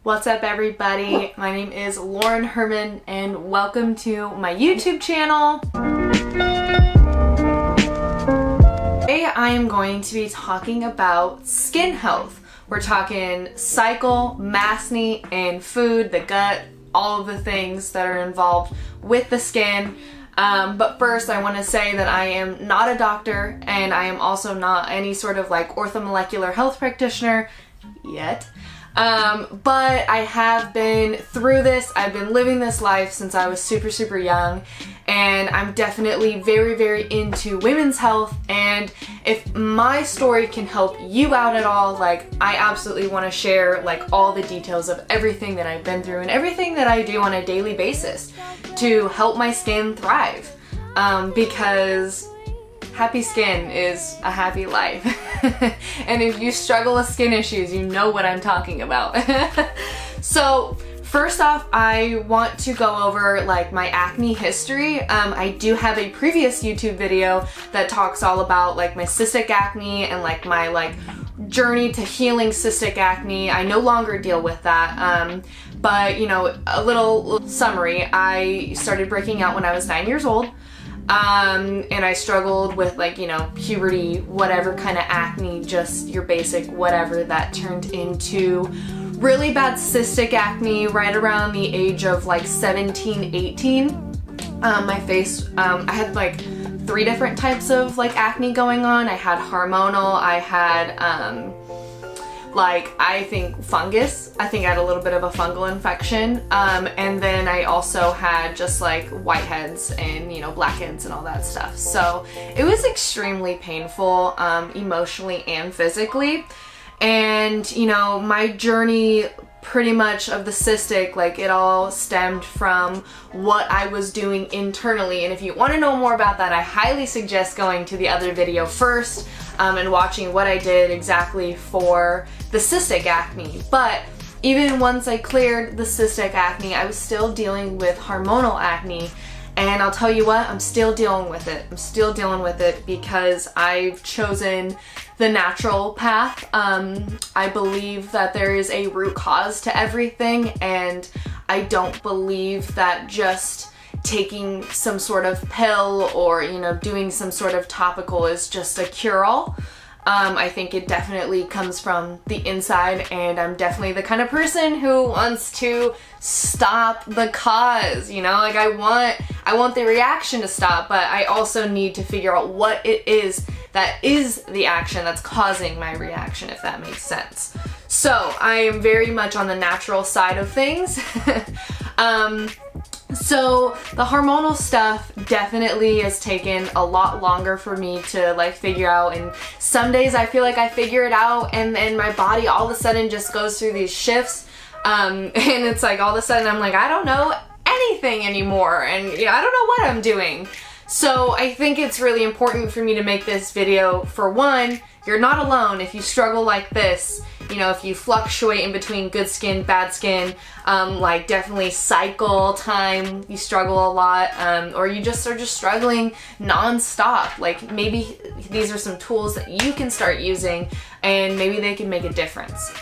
What's up everybody? My name is Lauren Herman and welcome to my YouTube channel. Today I am going to be talking about skin health. We're talking cycle, acne, and food, the gut, all of the things that are involved with the skin. But first I want to say that I am not a doctor and I am also not any sort of like orthomolecular health practitioner yet. But I have been through this. I've been living this life since I was super young, and I'm definitely very into women's health. And if my story can help you out at all, like I absolutely want to share like all the details of everything that I've been through and everything that I do on a daily basis to help my skin thrive. Because happy skin is a happy life. And if you struggle with skin issues, you know what I'm talking about. So first off, I want to go over like my acne history. I do have a previous YouTube video that talks all about like my cystic acne and like my journey to healing cystic acne. I no longer deal with that. But you know, a little summary, I started breaking out when I was 9 years old. And I struggled with like, you know, puberty, whatever kind of acne, just your basic whatever, that turned into really bad cystic acne right around the age of like 17, 18. My face, I had like 3 different types of like acne going on. I had hormonal, I had, I think fungus. I think I had a little bit of a fungal infection. And then I also had just like whiteheads and, you know, blackheads and all that stuff. So it was extremely painful, emotionally and physically. And, you know, my journey pretty much of the cystic, like it all stemmed from what I was doing internally. And if you want to know more about that, I highly suggest going to the other video first and watching what I did exactly for the cystic acne. But even once I cleared the cystic acne, I was still dealing with hormonal acne. And I'll tell you what, I'm still dealing with it. I'm still dealing with it because I've chosen the natural path. I believe that there is a root cause to everything, and I don't believe that just taking some sort of pill or, you know, doing some sort of topical is just a cure-all. I think it definitely comes from the inside, and I'm definitely the kind of person who wants to stop the cause, you know, like I want the reaction to stop, but I also need to figure out what it is that is the action that's causing my reaction, if that makes sense. So I am very much on the natural side of things. So the hormonal stuff definitely has taken a lot longer for me to like figure out, and some days I feel like I figure it out and then my body all of a sudden just goes through these shifts, and it's like all of a sudden I'm like, I don't know anything anymore, and you know, I don't know what I'm doing. So I think it's really important for me to make this video. For one, you're not alone if you struggle like this. You know, if you fluctuate in between good skin, bad skin, like definitely cycle time, you struggle a lot, or you just are just struggling non-stop. Like maybe these are some tools that you can start using and maybe they can make a difference.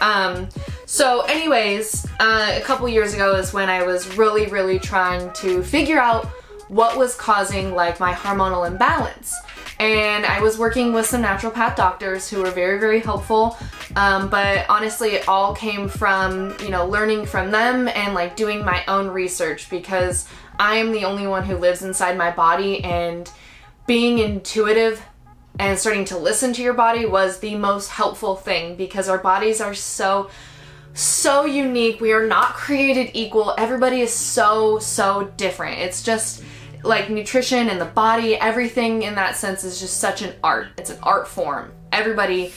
So anyways, a couple years ago is when I was really trying to figure out what was causing like my hormonal imbalance. And I was working with some naturopath doctors who were very helpful, but honestly it all came from, you know, learning from them and like doing my own research, because I am the only one who lives inside my body, and being intuitive and starting to listen to your body was the most helpful thing, because our bodies are so unique. We are not created equal. Everybody is so different. It's just like nutrition and the body, everything in that sense is just such an art. It's an art form. Everybody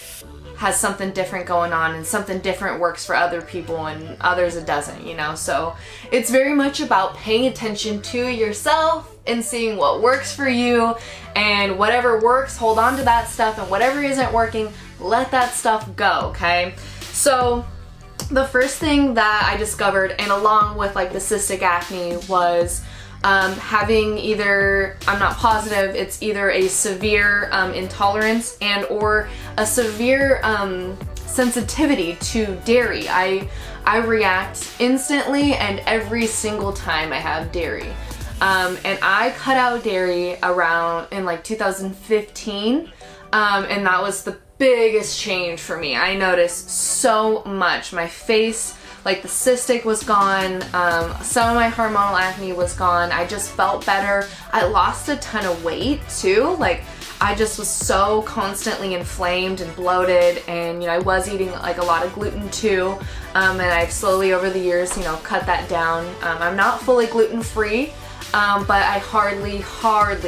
has something different going on, and something different works for other people and others it doesn't, you know? So it's very much about paying attention to yourself and seeing what works for you, and whatever works, hold on to that stuff, and whatever isn't working, let that stuff go, okay? So the first thing that I discovered, and along with like the cystic acne, was having either, I'm not positive, it's either a severe intolerance and or a severe sensitivity to dairy. I I react instantly and every single time I have dairy. And I cut out dairy around in like 2015, and that was the biggest change for me. I noticed so much. My face, like the cystic was gone, some of my hormonal acne was gone. I just felt better. I lost a ton of weight too. Like I just was so constantly inflamed and bloated, and I was eating like a lot of gluten too, and I've slowly over the years cut that down. I'm not fully gluten-free, but I hardly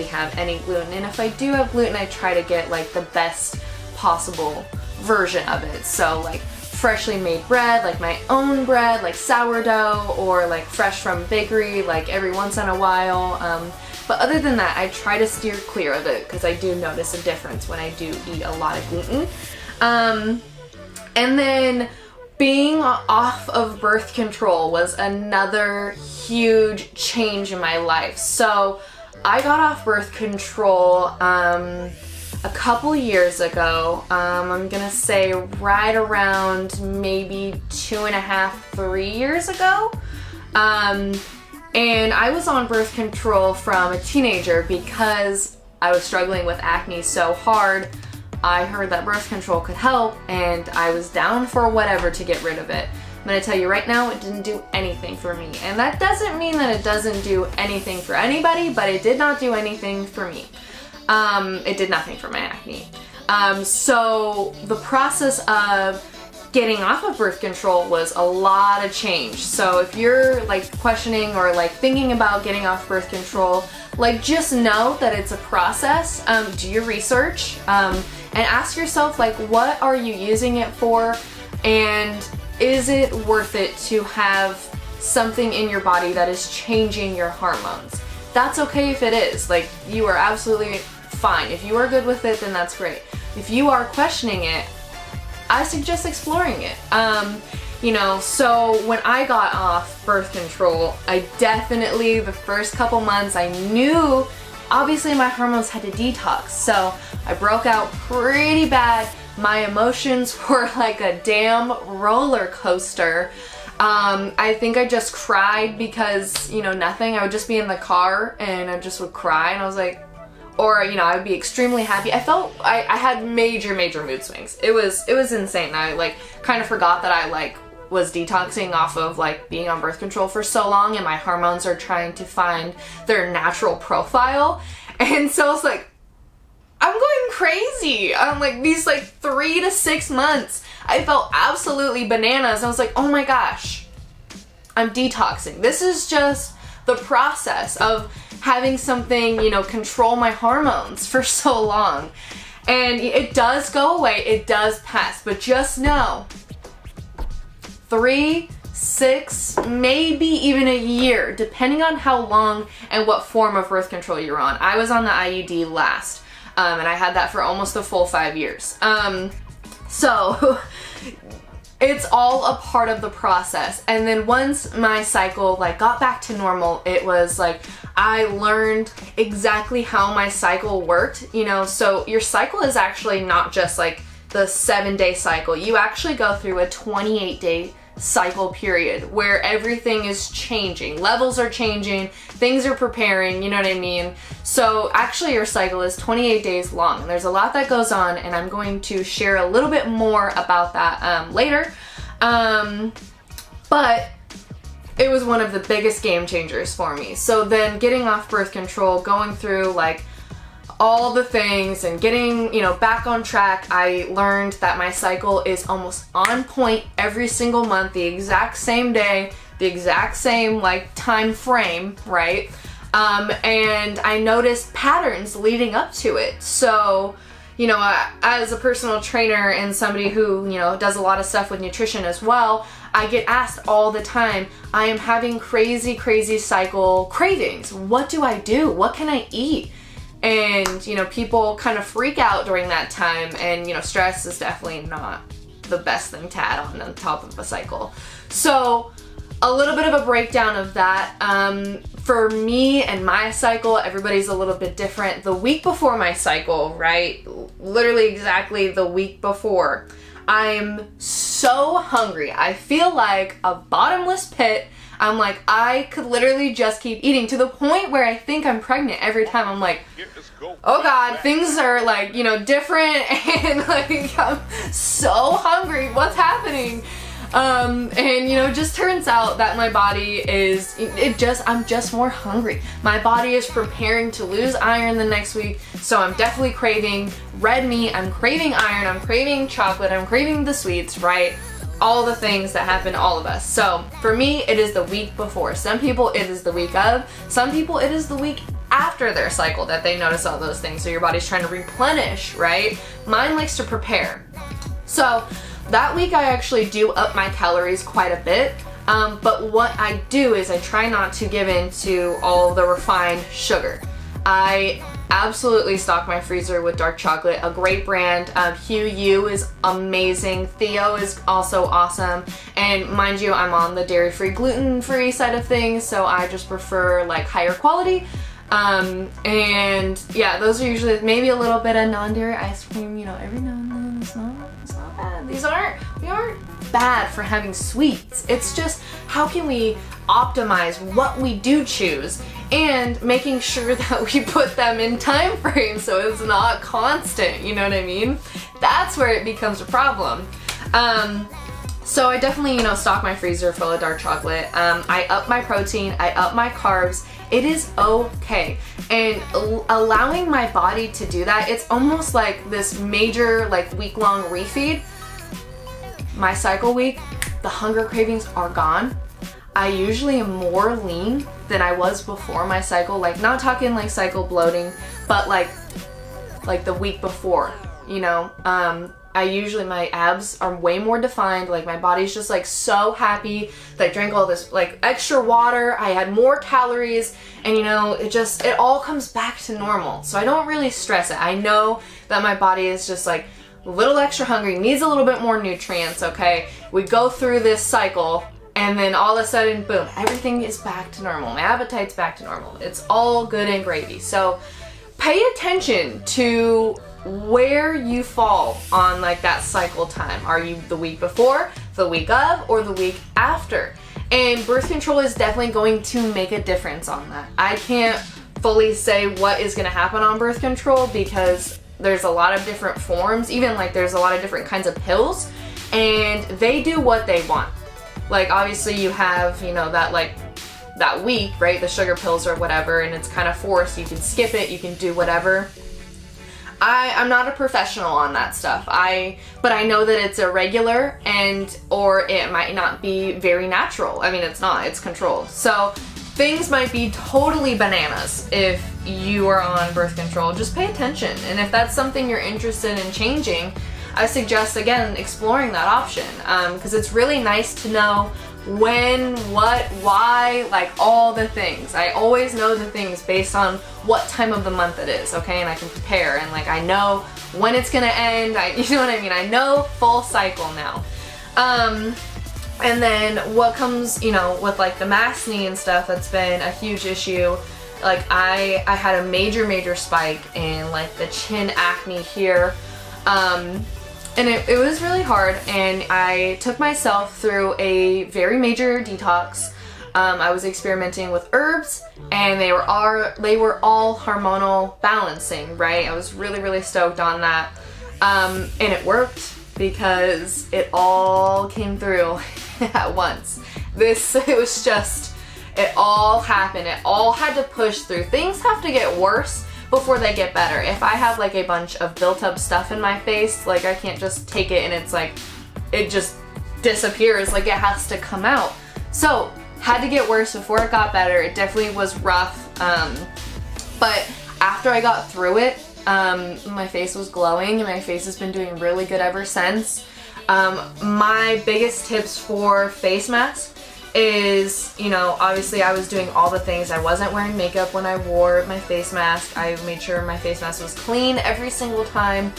have any gluten, and if I do have gluten, I try to get like the best possible version of it. So like freshly made bread, like my own bread, like sourdough, or like fresh from bakery, like every once in a while. But other than that, I try to steer clear of it because I do notice a difference when I do eat a lot of gluten. And then being off of birth control was another huge change in my life. So I got off birth control a couple years ago. I'm gonna say right around maybe 2.5, 3 years ago. And I was on birth control from a teenager because I was struggling with acne so hard. I heard that birth control could help, and I was down for whatever to get rid of it. I'm gonna tell you right now, it didn't do anything for me. And that doesn't mean that it doesn't do anything for anybody, but it did not do anything for me. It did nothing for my acne. So the process of getting off of birth control was a lot of change. So if you're like questioning or like thinking about getting off birth control, like just know that it's a process. Do your research, and ask yourself like, what are you using it for? And is it worth it to have something in your body that is changing your hormones? That's okay if it is. Like, you are absolutely fine. If you are good with it, then that's great. If you are questioning it, I suggest exploring it. So when I got off birth control, I definitely, the first couple months, I knew obviously my hormones had to detox. So I broke out pretty bad. My emotions were like a damn roller coaster. I think I just cried because, nothing. I would just be in the car and I just would cry, and I was like, or, I would be extremely happy. I felt I had major mood swings. It was insane. I like kind of forgot that I like was detoxing off of like being on birth control for so long, and my hormones are trying to find their natural profile. And so it's like, I'm going crazy. I'm like, these like 3 to 6 months, I felt absolutely bananas. I was like, oh my gosh, I'm detoxing. This is just the process of having something, control my hormones for so long. And it does go away, it does pass, but just know 3, 6, maybe even a year, depending on how long and what form of birth control you're on. I was on the IUD last, and I had that for almost a full 5 years. So it's all a part of the process. And then once my cycle like got back to normal, it was like I learned exactly how my cycle worked. So your cycle is actually not just like the 7-day cycle. You actually go through a 28-day cycle period where everything is changing. Levels are changing, things are preparing, you know what I mean? So actually your cycle is 28 days long, and there's a lot that goes on, and I'm going to share a little bit more about that later. But it was one of the biggest game changers for me. So then getting off birth control, going through like all the things and getting, back on track, I learned that my cycle is almost on point every single month, the exact same day, the exact same like time frame, right? And I noticed patterns leading up to it. So, as a personal trainer and somebody who, does a lot of stuff with nutrition as well, I get asked all the time, I am having crazy cycle cravings. What do I do? What can I eat? And, people kind of freak out during that time, and, stress is definitely not the best thing to add on top of a cycle. So a little bit of a breakdown of that. For me and my cycle, everybody's a little bit different. The week before my cycle, right? Literally exactly the week before, I'm so hungry. I feel like a bottomless pit. I'm like, I could literally just keep eating to the point where I think I'm pregnant every time. I'm like, oh God, things are like, you know, different, and like, I'm so hungry. What's happening? And you know, it just turns out that my body is, I'm just more hungry. My body is preparing to lose iron the next week, so I'm definitely craving red meat, I'm craving iron, I'm craving chocolate, I'm craving the sweets, right? All the things that happen to all of us. So for me, it is the week before. Some people, it is the week of. Some people, it is the week after their cycle that they notice all those things. So your body's trying to replenish, right? Mine likes to prepare. So that week I actually do up my calories quite a bit. But what I do is I try not to give in to all the refined sugar. I absolutely stock my freezer with dark chocolate, a great brand. Hugh U is amazing. Theo is also awesome. And mind you, I'm on the dairy-free, gluten-free side of things, so I just prefer like higher quality. And yeah, those are usually maybe a little bit of non-dairy ice cream, you know, every now and then. It's not bad. We aren't bad for having sweets. It's just, how can we optimize what we do choose and making sure that we put them in time frames so it's not constant, you know what I mean? That's where it becomes a problem. So I definitely, you know, stock my freezer full of dark chocolate. I up my protein, I up my carbs. It is okay. And allowing my body to do that, it's almost like this major, like, week-long refeed. My cycle week, the hunger cravings are gone. I usually am more lean than I was before my cycle, like, not talking like cycle bloating, but like the week before, you know. My abs are way more defined, like my body's just like so happy that I drank all this like extra water, I had more calories, and you know, it all comes back to normal. So I don't really stress it. I know that my body is just like a little extra hungry, needs a little bit more nutrients, okay? We go through this cycle, and then all of a sudden, boom, everything is back to normal. My appetite's back to normal. It's all good and gravy. So pay attention to where you fall on like that cycle time. Are you the week before, the week of, or the week after? And birth control is definitely going to make a difference on that. I can't fully say what is going to happen on birth control because there's a lot of different forms, even like there's a lot of different kinds of pills, and they do what they want. Like obviously you have, you know, that week, right, the sugar pills or whatever, and it's kind of forced. You can skip it, you can do whatever. I'm not a professional on that stuff. But I know that it's irregular or it might not be very natural. I mean, it's not, it's controlled. So things might be totally bananas if you are on birth control. Just pay attention. And if that's something you're interested in changing, I suggest, again, exploring that option. Because it's really nice to know when, what, why, like all the things. I always know the things based on what time of the month it is, okay? And I can prepare, and like I know when it's gonna end, you know what I mean? I know full cycle now. And then what comes, you know, with like the acne and stuff, that's been a huge issue. Like I had a major spike in like the chin acne here. And it was really hard, and I took myself through a very major detox. I was experimenting with herbs, and they were all hormonal balancing, right? I was really stoked on that. And it worked because it all came through at once. It all happened. It all had to push through. Things have to get worse before they get better. If I have like a bunch of built up stuff in my face, like I can't just take it and it's like, it just disappears, like it has to come out. So had to get worse before it got better. It definitely was rough, but after I got through it, my face was glowing, and my face has been doing really good ever since. My biggest tips for face masks is, you know, obviously I was doing all the things. I wasn't wearing makeup when I wore my face mask. I made sure my face mask was clean every single time.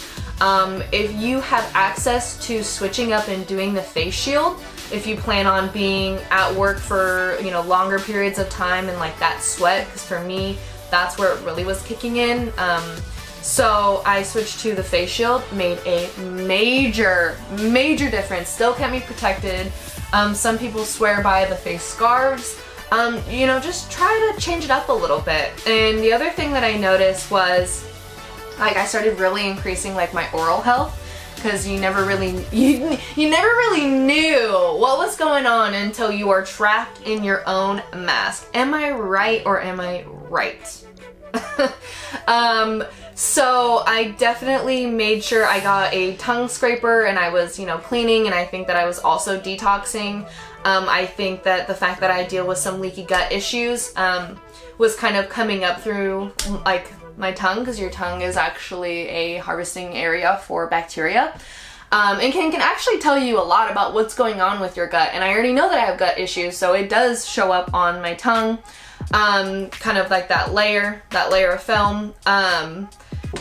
If you have access to switching up and doing the face shield, if you plan on being at work for, you know, longer periods of time and like that sweat, because for me, that's where it really was kicking in. So I switched to the face shield, made a major difference. Still kept me protected. Some people swear by the face scarves. You know, just try to change it up a little bit. And the other thing that I noticed was, like, I started really increasing like my oral health, because you never really knew what was going on until you are trapped in your own mask. Am I right, or am I right? So I definitely made sure I got a tongue scraper, and I was, you know, cleaning, and I think that I was also detoxing. I think that the fact that I deal with some leaky gut issues was kind of coming up through like my tongue, because your tongue is actually a harvesting area for bacteria. And can actually tell you a lot about what's going on with your gut. And I already know that I have gut issues, so it does show up on my tongue, kind of like that layer of film.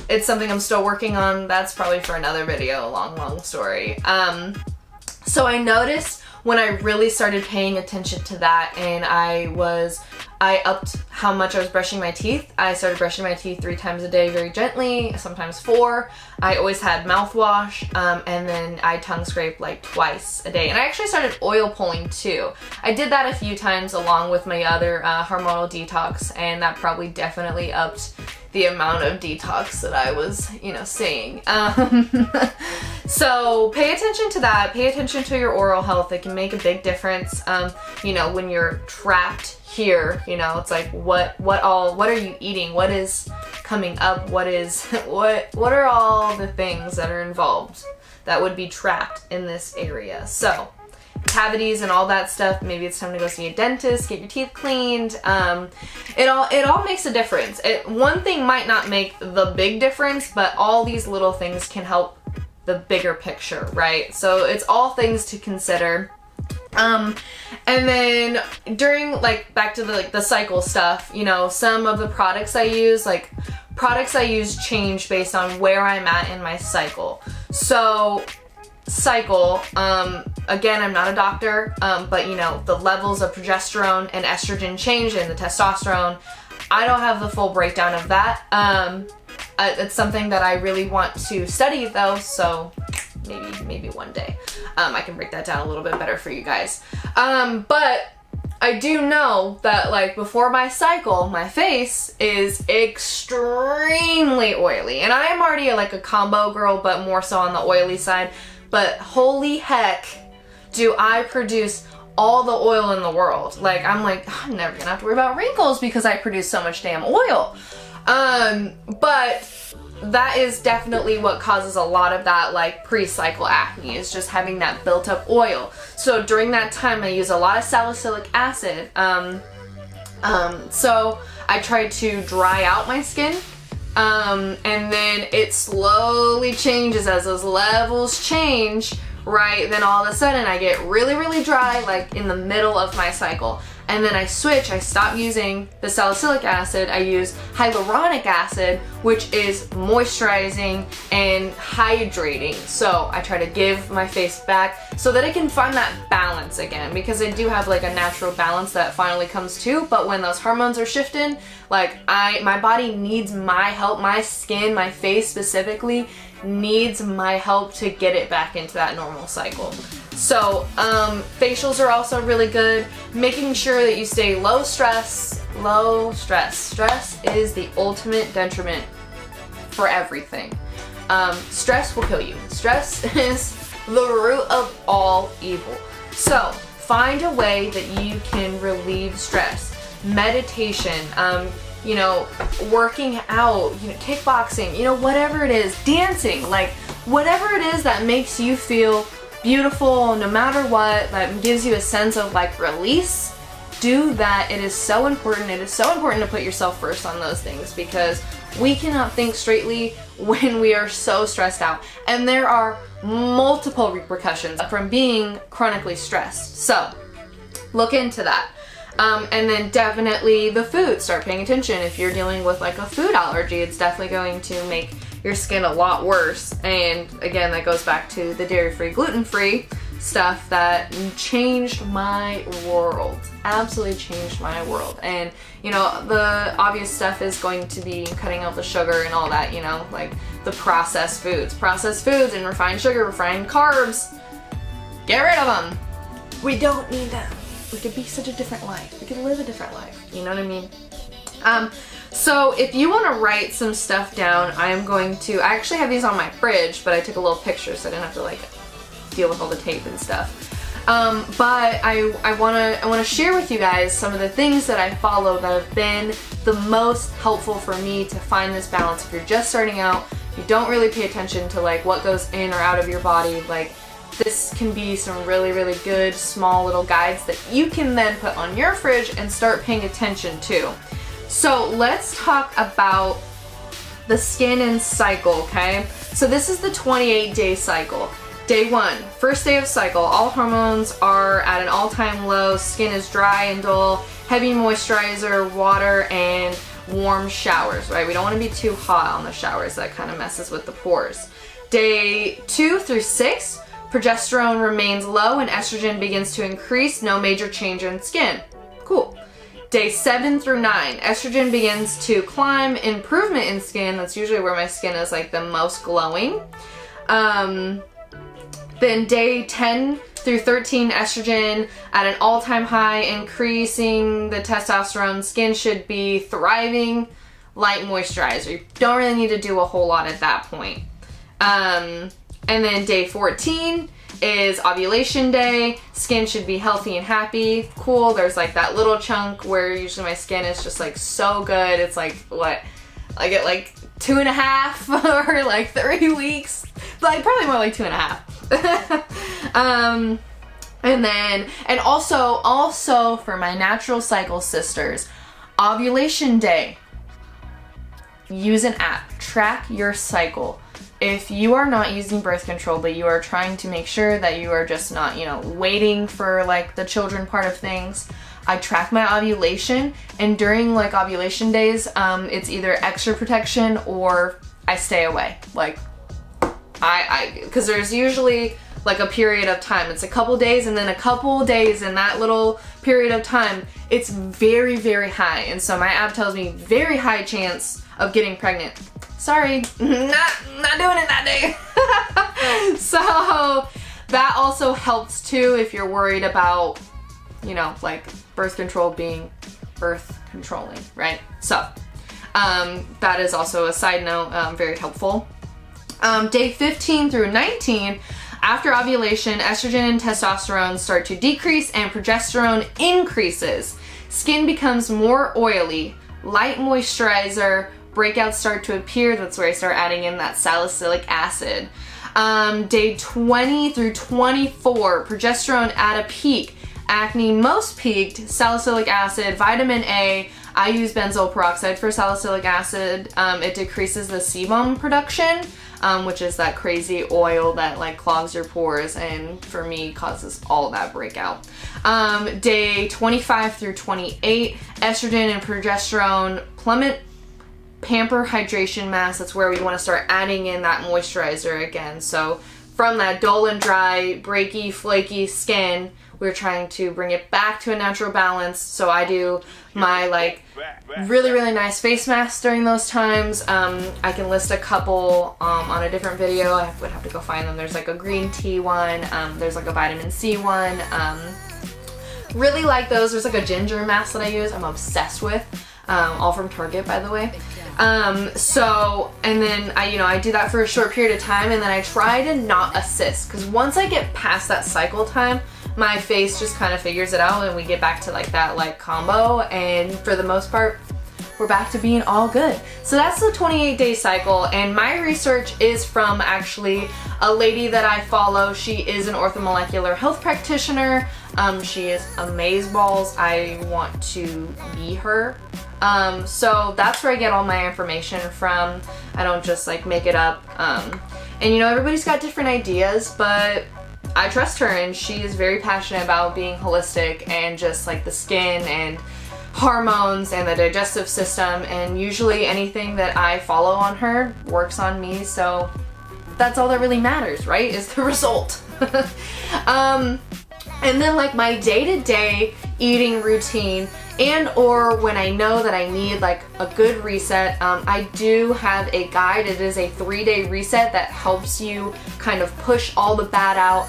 It's something I'm still working on. That's probably for another video, long story. So I noticed when I really started paying attention to that, and I upped how much I was brushing my teeth. I started brushing my teeth 3 times a day very gently, sometimes 4. I always had mouthwash, and then I tongue scrape like twice a day. And I actually started oil pulling too. I did that a few times along with my other hormonal detox, and that probably definitely upped the amount of detox that I was, you know, seeing. So pay attention to that. Pay attention to your oral health. It can make a big difference. You know, when you're trapped here, you know, it's like what are you eating? What is coming up? What are all the things that are involved that would be trapped in this area? So cavities and all that stuff, maybe it's time to go see a dentist, get your teeth cleaned. It all makes a difference. One thing might not make the big difference, but all these little things can help the bigger picture, right? So it's all things to consider. And then during, like, back to the cycle stuff, you know, some of the products I use change based on where I'm at in my cycle. So cycle, again, I'm not a doctor, but you know, the levels of progesterone and estrogen change, and the testosterone, I don't have the full breakdown of that. It's something that I really want to study though, so maybe one day I can break that down a little bit better for you guys. But I do know that, like, before my cycle, my face is extremely oily, and I am already like a combo girl, but more so on the oily side. But holy heck, do I produce all the oil in the world. Like, I'm never gonna have to worry about wrinkles because I produce so much damn oil. But that is definitely what causes a lot of that, like, pre-cycle acne, is just having that built up oil. So during that time I use a lot of salicylic acid. So I try to dry out my skin. And then it slowly changes as those levels change, right? Then all of a sudden I get really, really dry, like in the middle of my cycle. And then I switch, I stop using the salicylic acid, I use hyaluronic acid, which is moisturizing and hydrating. So I try to give my face back so that it can find that balance again, because I do have like a natural balance that finally comes to, but when those hormones are shifting, like my body needs my help, my skin, my face specifically needs my help to get it back into that normal cycle. So facials are also really good. Making sure that you stay low stress. Stress is the ultimate detriment for everything. Stress will kill you. Stress is the root of all evil. So find a way that you can relieve stress. Meditation, you know, working out, you know, kickboxing, you know, whatever it is, dancing, like whatever it is that makes you feel beautiful no matter what, that gives you a sense of like release, do that. It is so important. It is so important to put yourself first on those things, because we cannot think straightly when we are so stressed out, and there are multiple repercussions from being chronically stressed. So look into that. And then definitely the food, start paying attention. If you're dealing with like a food allergy, it's definitely going to make your skin a lot worse. And again, that goes back to the dairy-free, gluten-free. stuff that changed my world. Absolutely changed my world. And you know, the obvious stuff is going to be cutting out the sugar and all that, you know, like the processed foods and refined sugar, refined carbs. Get rid of them. We don't need them. We could be such a different life. We could live a different life. You know what I mean? So if you want to write some stuff down, I actually have these on my fridge, but I took a little picture so I didn't have to like deal with all the tape and stuff. But I want to share with you guys some of the things that I follow that have been the most helpful for me to find this balance. If you're just starting out, you don't really pay attention to like what goes in or out of your body, like this can be some really, really good small little guides that you can then put on your fridge and start paying attention to. So let's talk about the skin and cycle, okay? So this is the 28-day cycle. Day 1, first day of cycle, all hormones are at an all-time low, skin is dry and dull, heavy moisturizer, water, and warm showers, right? We don't want to be too hot on the showers, that kind of messes with the pores. Day 2 through 6, progesterone remains low and estrogen begins to increase, no major change in skin. Cool. Day 7 through 9, estrogen begins to climb, improvement in skin, that's usually where my skin is like the most glowing. Then day 10 through 13, estrogen at an all-time high, increasing the testosterone, skin should be thriving, light moisturizer. You don't really need to do a whole lot at that point. And then day 14 is ovulation day, skin should be healthy and happy. Cool, there's like that little chunk where usually my skin is just like so good. It's like, what, I get like 2.5 or like 3 weeks, like probably more like 2.5. And also for my natural cycle sisters, ovulation day, use an app, track your cycle. If you are not using birth control, but you are trying to make sure that you are just not, you know, waiting for like the children part of things, I track my ovulation, and during like ovulation days, it's either extra protection or I stay away. Like because there's usually like a period of time. It's a couple days, and then a couple days in that little period of time, it's very, very high. And so my app tells me very high chance of getting pregnant. Sorry, not doing it that day. So that also helps too if you're worried about, you know, like birth control being birth controlling, right? So that is also a side note, very helpful. Day 15 through 19, after ovulation, estrogen and testosterone start to decrease and progesterone increases. Skin becomes more oily, light moisturizer, breakouts start to appear. That's where I start adding in that salicylic acid. Day 20 through 24, progesterone at a peak, acne most peaked, salicylic acid, vitamin A. I use benzoyl peroxide for salicylic acid. It decreases the sebum production, which is that crazy oil that like clogs your pores and for me causes all that breakout. Day 25 through 28, estrogen and progesterone plummet. Pamper hydration mask, that's where we want to start adding in that moisturizer again. So from that dull and dry, breaky, flaky skin, we're trying to bring it back to a natural balance. So I do my like really, really nice face masks during those times. I can list a couple on a different video. I would have to go find them. There's like a green tea one. There's like a vitamin C one. Really like those. There's like a ginger mask that I use. I'm obsessed with. All from Target, by the way. And then I do that for a short period of time, and then I try to not assist, because once I get past that cycle time, my face just kind of figures it out and we get back to like that like combo, and for the most part, we're back to being all good. So that's the 28-day cycle, and my research is from actually a lady that I follow. She is an orthomolecular health practitioner. She is amazeballs. I want to be her. So that's where I get all my information from. I don't just like make it up. And everybody's got different ideas, but I trust her, and she is very passionate about being holistic and just like the skin and hormones and the digestive system, and usually anything that I follow on her works on me, so that's all that really matters, right? Is the result. And then like my day-to-day eating routine, and or when I know that I need like a good reset, I do have a guide. It is a 3-day reset that helps you kind of push all the bad out.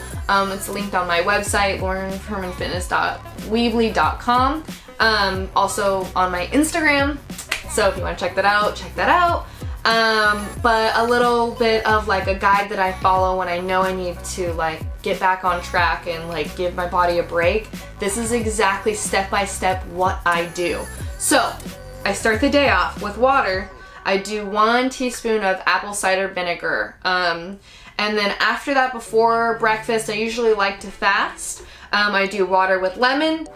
It's linked on my website, laurenhermanfitness.weebly.com. Also on my Instagram. So if you want to check that out, check that out. But a little bit of like a guide that I follow when I know I need to like get back on track and like give my body a break. This is exactly step by step what I do. So I start the day off with water. I do 1 teaspoon of apple cider vinegar. And then after that, before breakfast, I usually like to fast. I do water with lemon,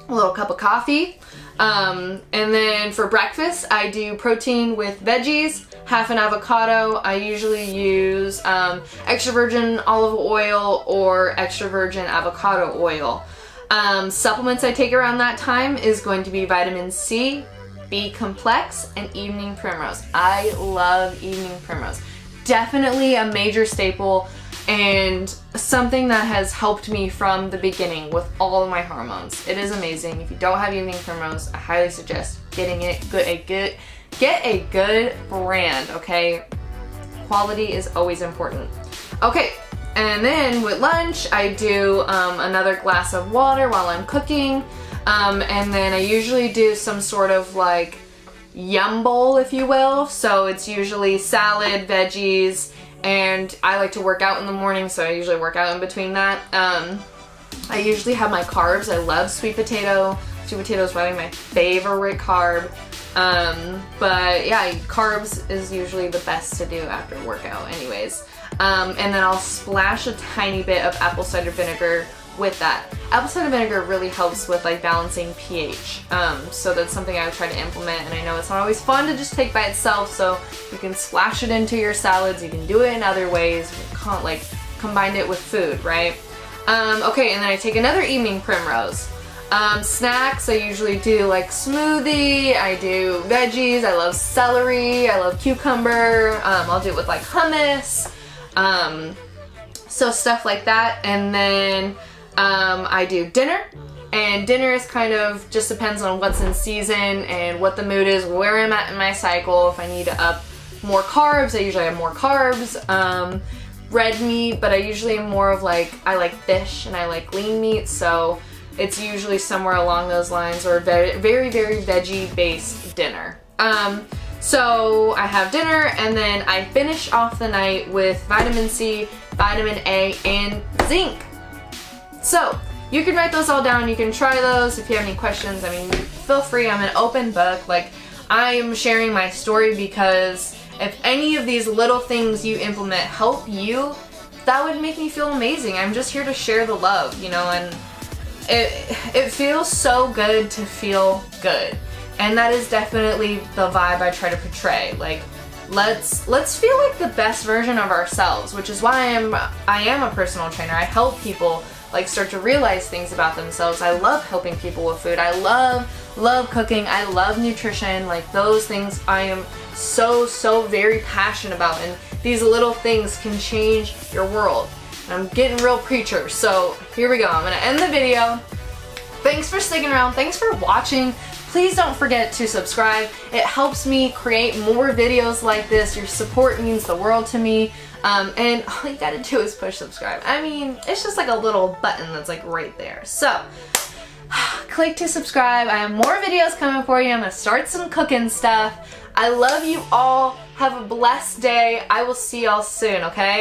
a little cup of coffee. And then for breakfast, I do protein with veggies, half an avocado. I usually use extra virgin olive oil or extra virgin avocado oil. Supplements I take around that time is going to be vitamin C, B complex, and evening primrose. I love evening primrose. Definitely a major staple and something that has helped me from the beginning with all of my hormones. It is amazing. If you don't have evening primrose, I highly suggest getting it. Get a good brand, okay? Quality is always important. Okay, and then with lunch, I do another glass of water while I'm cooking, and then I usually do some sort of like yum bowl, if you will. So it's usually salad, veggies, and I like to work out in the morning, so I usually work out in between that. I usually have my carbs. I love sweet potato. Sweet potato is probably my favorite carb. But yeah, carbs is usually the best to do after workout anyways. And then I'll splash a tiny bit of apple cider vinegar with that. Apple cider vinegar really helps with like balancing pH. So that's something I would try to implement, and I know it's not always fun to just take by itself, so you can splash it into your salads, you can do it in other ways, you can't like combine it with food, right? Okay, and then I take another evening primrose. Snacks, I usually do like smoothie, I do veggies, I love celery, I love cucumber, I'll do it with like hummus, so stuff like that. And then I do dinner, and dinner is kind of just depends on what's in season and what the mood is, where I'm at in my cycle. If I need to up more carbs, I usually have more carbs. Red meat, but I usually am more of like, I like fish and I like lean meat, so it's usually somewhere along those lines, or very, very, very veggie based dinner. So I have dinner, and then I finish off the night with vitamin C, vitamin A, and zinc. So you can write those all down, you can try those. If you have any questions, I mean, feel free. I'm an open book. Like, I am sharing my story because if any of these little things you implement help you, that would make me feel amazing. I'm just here to share the love, you know, and it feels so good to feel good. And that is definitely the vibe I try to portray. Like, let's feel like the best version of ourselves, which is why I am a personal trainer. I help people like start to realize things about themselves. I love helping people with food. I love cooking. I love nutrition. Like, those things I am so very passionate about, and these little things can change your world. And I'm getting real preacher, so here we go. I'm gonna end the video. Thanks for sticking around. Thanks for watching. Please don't forget to subscribe. It helps me create more videos like this. Your support means the world to me. And all you gotta do is push subscribe. I mean, it's just like a little button that's like right there. So click to subscribe. I have more videos coming for you. I'm gonna start some cooking stuff. I love you all. Have a blessed day. I will see y'all soon, okay?